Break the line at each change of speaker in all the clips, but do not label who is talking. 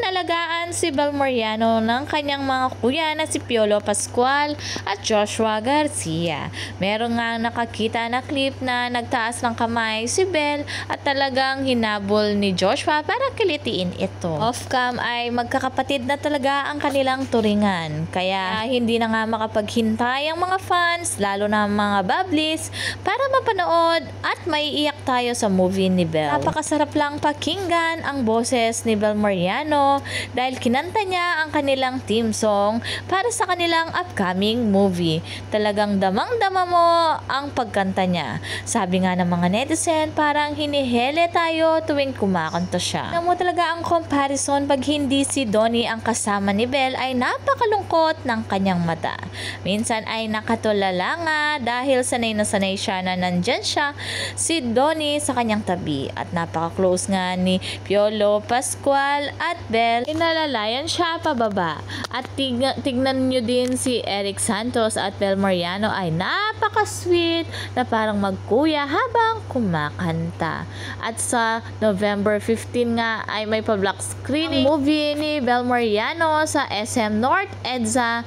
inalagaan si Bel Mariano ng kanyang mga kuya na si Piolo Pascual at Joshua Garcia. Meron nga nakakita na clip na nagtaas ng kamay si Bel at talagang hinabol ni Joshua para kilitiin ito. Off-cam ay magkakapatid na talaga ang kanilang turingan. Kaya hindi na nga makapaghintay ang mga fans, lalo na mga bablis, para mapanood at maiiyak tayo sa movie ni Bel. Napakasarap lang pakinggan ang boses ni Bel Mariano dahil kinanta niya ang kanilang theme song para sa kanilang upcoming movie. Talagang damang-dama mo ang pagkanta niya. Sabi nga ng mga netizen, parang hinihele tayo tuwing kumakanta siya. Alam mo talaga ang comparison pag hindi si Donnie ang kasama ni Bel ay napakalungkot ng kanyang mata. Minsan ay nakatulala nga dahil sanay na sanay siya na nandyan siya si Donnie sa kanyang tabi at napaka-close nga ni Piolo Pascual at Bel. Inalalayan siya pababa at tignan nyo din si Eric Santos at Bel Mariano ay napaka-sweet na parang magkuya habang kumakanta. At sa November 15 nga ay may pa-block screening movie ni Bel Mariano sa SM North EDSA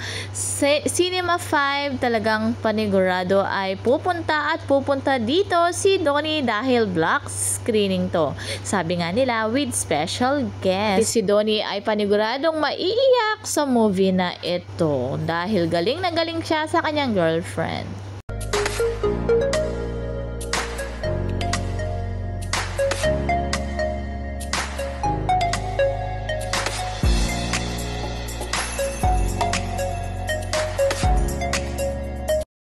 Cinema 5. Talagang panigurado ay pupunta dito si Donnie dahil block screening to. Sabi nga nila with special guest. Si Donnie ay paniguradong maiiyak sa movie na ito dahil galing na galing siya sa kanyang girlfriend.